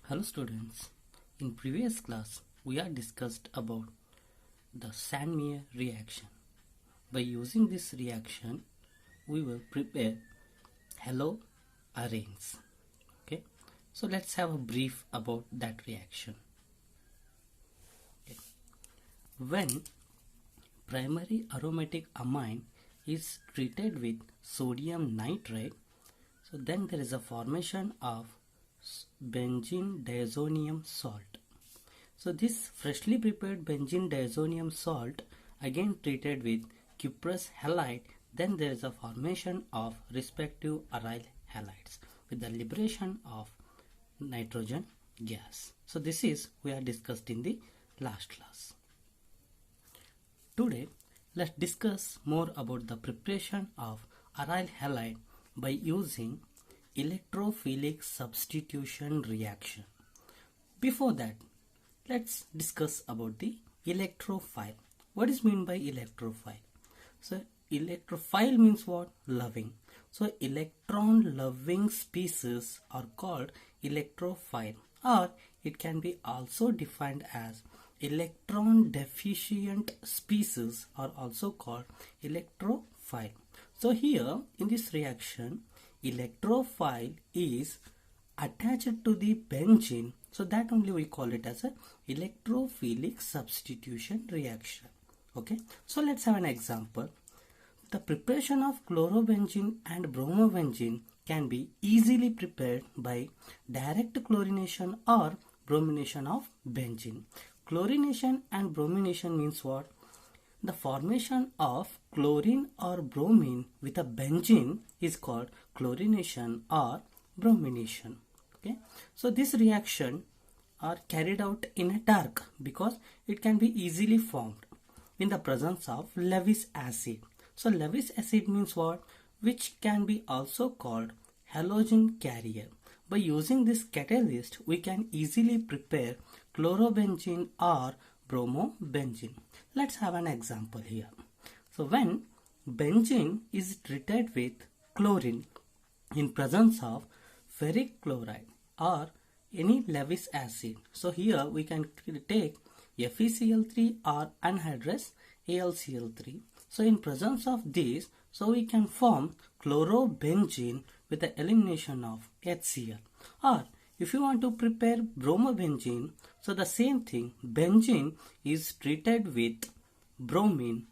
Hello students, in previous class we are discussed about the Sandmeyer reaction. By using this reaction we will prepare haloarenes. Okay, so let's have a brief about that reaction. Okay. When primary aromatic amine is treated with sodium nitrate, so then there is a formation of benzene diazonium salt. So this freshly prepared benzene diazonium salt again treated with cuprous halide, then there is a formation of respective aryl halides with the liberation of nitrogen gas. So this is we are discussed in the last class. Today let's discuss more about the preparation of aryl halide by using electrophilic substitution reaction. Before that, let's discuss about the electrophile. What is meant by electrophile? So electrophile means what? Loving. So electron loving species are called electrophile, or it can be also defined as electron deficient species are also called electrophile. So here in this reaction, electrophile is attached to the benzene, so that only we call it as a electrophilic substitution reaction. Okay, so let's have an example. The preparation of chlorobenzene and bromobenzene can be easily prepared by direct chlorination or bromination of benzene. Chlorination and bromination means what? The formation of chlorine or bromine with a benzene is called chlorination or bromination. Okay, so this reaction are carried out in a dark because it can be easily formed in the presence of Lewis acid. So Lewis acid means what? Which can be also called halogen carrier. By using this catalyst, we can easily prepare chlorobenzene or bromobenzene. Let's have an example here. So when benzene is treated with chlorine in presence of ferric chloride or any Lewis acid, so here we can take FeCl3 or anhydrous AlCl3. So in presence of this, so we can form chlorobenzene with the elimination of HCl. Or if you want to prepare bromobenzene, so the same thing, benzene is treated with bromine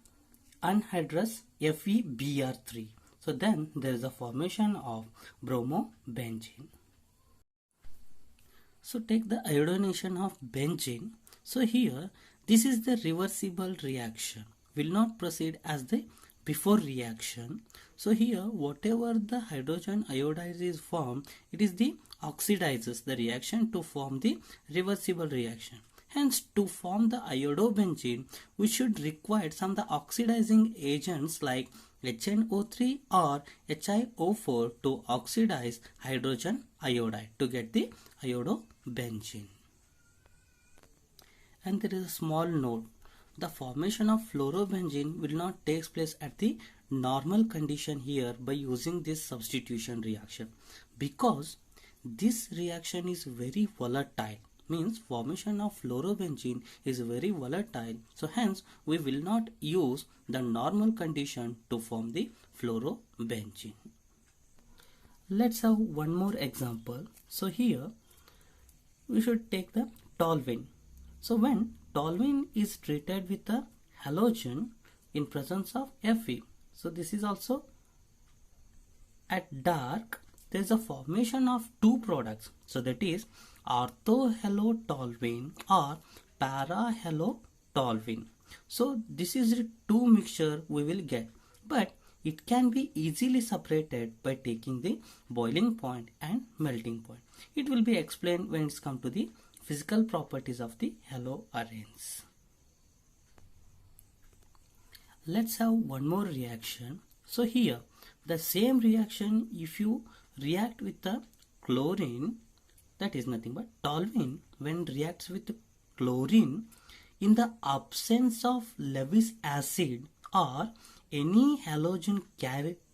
anhydrous FeBr3. So then there is a formation of bromobenzene. So take the iodination of benzene. So here this is the reversible reaction, will not proceed as the before reaction. So here whatever the hydrogen iodide is formed, it is the oxidizes the reaction to form the reversible reaction. Hence to form the iodobenzene we should require some of the oxidizing agents like HNO3 or HiO4 to oxidize hydrogen iodide to get the iodobenzene. And there is a small note. The formation of fluorobenzene will not take place at the normal condition here by using this substitution reaction, because this reaction is very volatile, means formation of fluorobenzene is very volatile, so hence we will not use the normal condition to form the fluorobenzene. Let's have one more example. So here we should take the toluene. So when toluene is treated with a halogen in presence of Fe, so this is also at dark, there is a formation of two products, so that is orthohalotoluene or parahalotoluene. So this is the two mixture we will get, but it can be easily separated by taking the boiling point and melting point. It will be explained when it's come to the physical properties of the haloarenes. Let's have one more reaction. So here the same reaction, if you react with the chlorine, that is nothing but toluene, when reacts with chlorine in the absence of Lewis acid or any halogen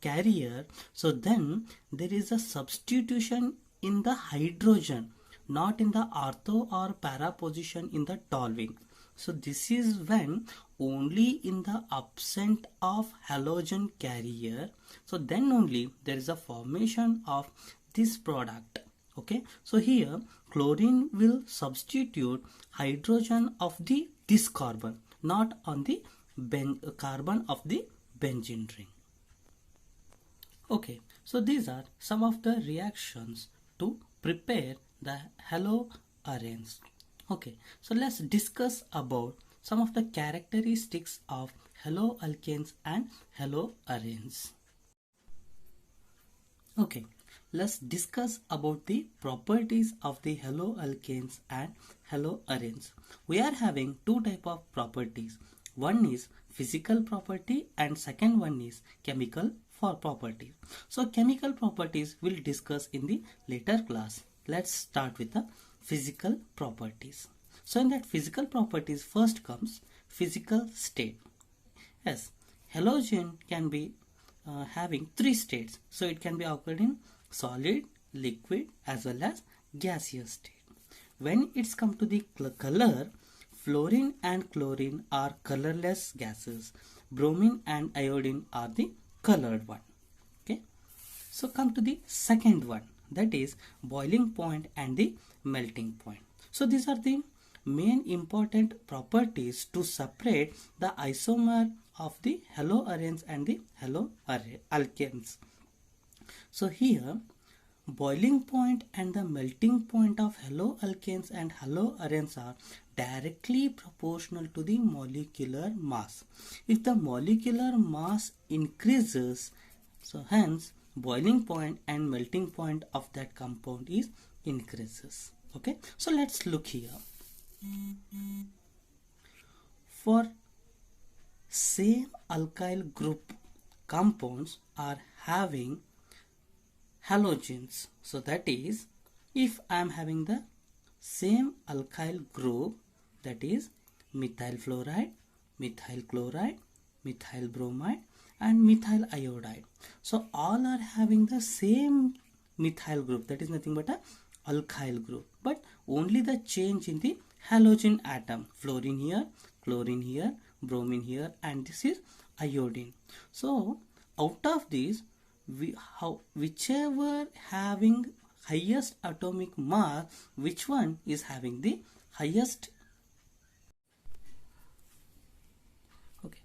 carrier, so then there is a substitution in the hydrogen not in the ortho or para position in the toluene. So this is when only in the absence of halogen carrier, so then only there is a formation of this product. Okay, so here chlorine will substitute hydrogen of this carbon, not on the carbon of the benzene ring. Okay, so these are some of the reactions to prepare the haloarenes. Okay, so let's discuss about some of the characteristics of haloalkanes and haloarenes. Okay, let's discuss about the properties of the haloalkanes and haloarenes. We are having two type of properties. One is physical property and second one is chemical properties. So chemical properties we'll discuss in the later class. Let's start with the physical properties. So in that physical properties, first comes physical state. Yes, halogen can be having three states. So it can be occurred in solid, liquid as well as gaseous state. When it's come to the color, fluorine and chlorine are colorless gases. Bromine and iodine are the colored one. Okay, so come to the second one, that is boiling point and the melting point. So these are the main important properties to separate the isomer of the haloarenes and the haloalkanes. So here boiling point and the melting point of haloalkanes and haloarenes are directly proportional to the molecular mass. If the molecular mass increases, so hence boiling point and melting point of that compound is increases. Okay, so let's look here. For same alkyl group compounds are having halogens. So that is, if I am having the same alkyl group, that is methyl fluoride, methyl chloride, methyl bromide and methyl iodide. So all are having the same methyl group, that is nothing but a alkyl group, but only the change in the halogen atom, fluorine here, chlorine here, bromine here and this is iodine. So out of these, whichever having highest atomic mass, which one is having the highest. Okay,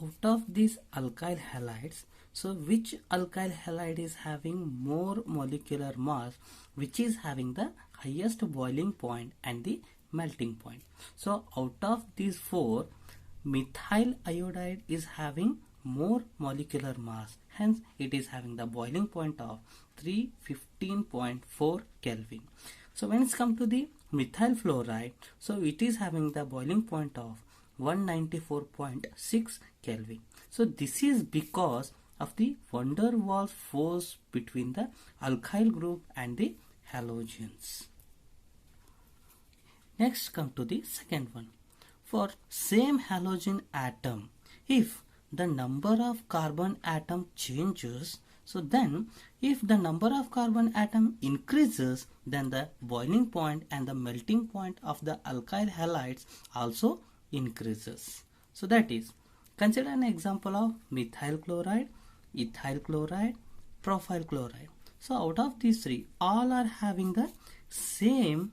out of these alkyl halides, so which alkyl halide is having more molecular mass, which is having the highest boiling point and the melting point. So out of these four, methyl iodide is having more molecular mass, hence it is having the boiling point of 315.4 Kelvin. So when it's come to the methyl fluoride, so it is having the boiling point of 194.6 Kelvin. So this is because of the van der Waals force between the alkyl group and the halogens. Next come to the second one. For same halogen atom, if the number of carbon atom changes, so then if the number of carbon atom increases, then the boiling point and the melting point of the alkyl halides also increases. So that is, consider an example of methyl chloride, ethyl chloride, propyl chloride. So out of these three, all are having the same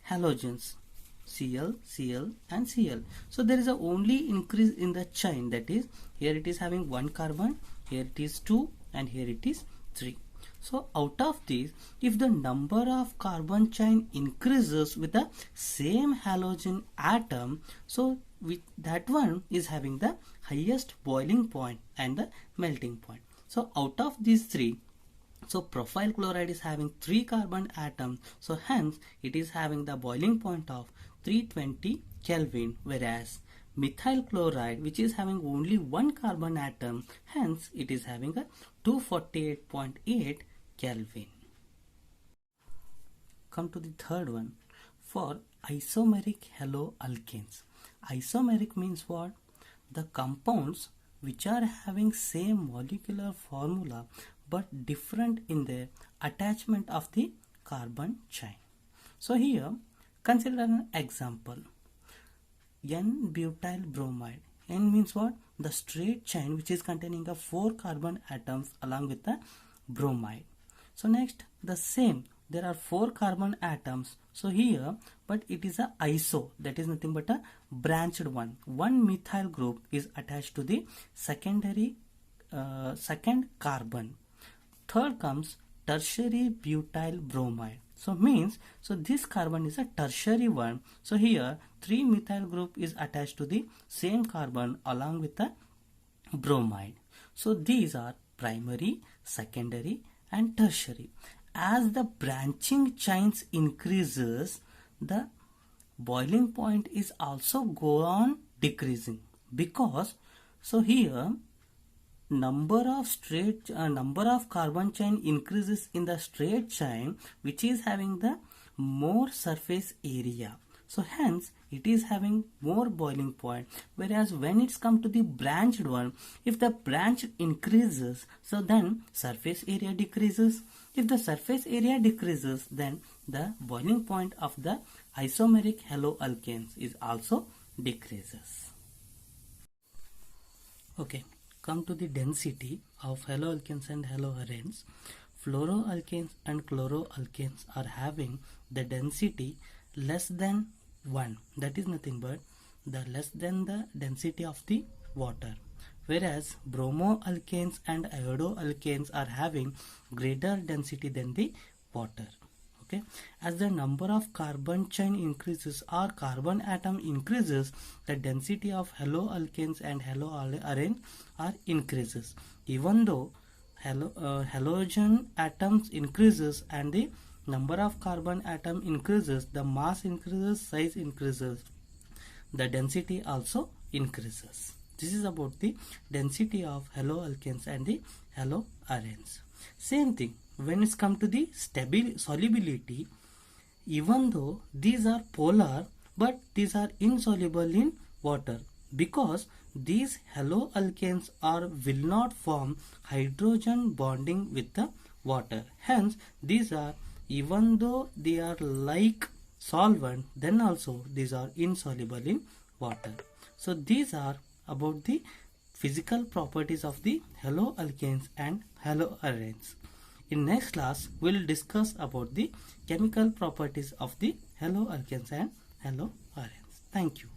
halogens, Cl, Cl and Cl. So there is a only increase in the chain, that is here it is having one carbon, here it is 2 and here it is 3. So out of these, if the number of carbon chain increases with the same halogen atom, so with that one is having the highest boiling point and the melting point. So out of these three, so propyl chloride is having 3 carbon atoms, so hence it is having the boiling point of 320 Kelvin, whereas methyl chloride, which is having only 1 carbon atom, hence it is having a 248.8 Kelvin. Come to the third one. For isomeric haloalkanes, isomeric means what? The compounds which are having same molecular formula but different in their attachment of the carbon chain. So here consider an example. N-butyl bromide. N means what? The straight chain which is containing of 4 carbon atoms along with the bromide. So next the same, there are 4 carbon atoms. So here, but it is a iso, that is nothing but a branched one. One methyl group is attached to the second carbon. Third comes tertiary butyl bromide. So means, so this carbon is a tertiary one. So here 3 methyl group is attached to the same carbon along with the bromide. So these are primary, secondary and tertiary. As the branching chains increases, the boiling point is also go on decreasing, because so here number of carbon chain increases in the straight chain which is having the more surface area. So hence it is having more boiling point, whereas when it's come to the branched one, if the branch increases, so then surface area decreases. If the surface area decreases, then the boiling point of the isomeric haloalkanes is also decreases. Okay, come to the density of haloalkanes and haloarenes. Fluoroalkanes and chloroalkanes are having the density less than 1, that is nothing but the less than the density of the water, whereas bromoalkanes and iodoalkanes are having greater density than the water. Okay, as the number of carbon chain increases or carbon atom increases, the density of haloalkanes and haloarenes are increases. Even though halogen atoms increases and the number of carbon atom increases, the mass increases, size increases, the density also increases. This is about the density of haloalkanes and the haloarenes. Same thing when it's come to the solubility. Even though these are polar, but these are insoluble in water, because these haloalkanes will not form hydrogen bonding with the water. Hence these are, even though they are like solvent, then also these are insoluble in water. So these are about the physical properties of the haloalkanes and haloarenes. In next class, we will discuss about the chemical properties of the haloalkanes and haloarenes. Thank you.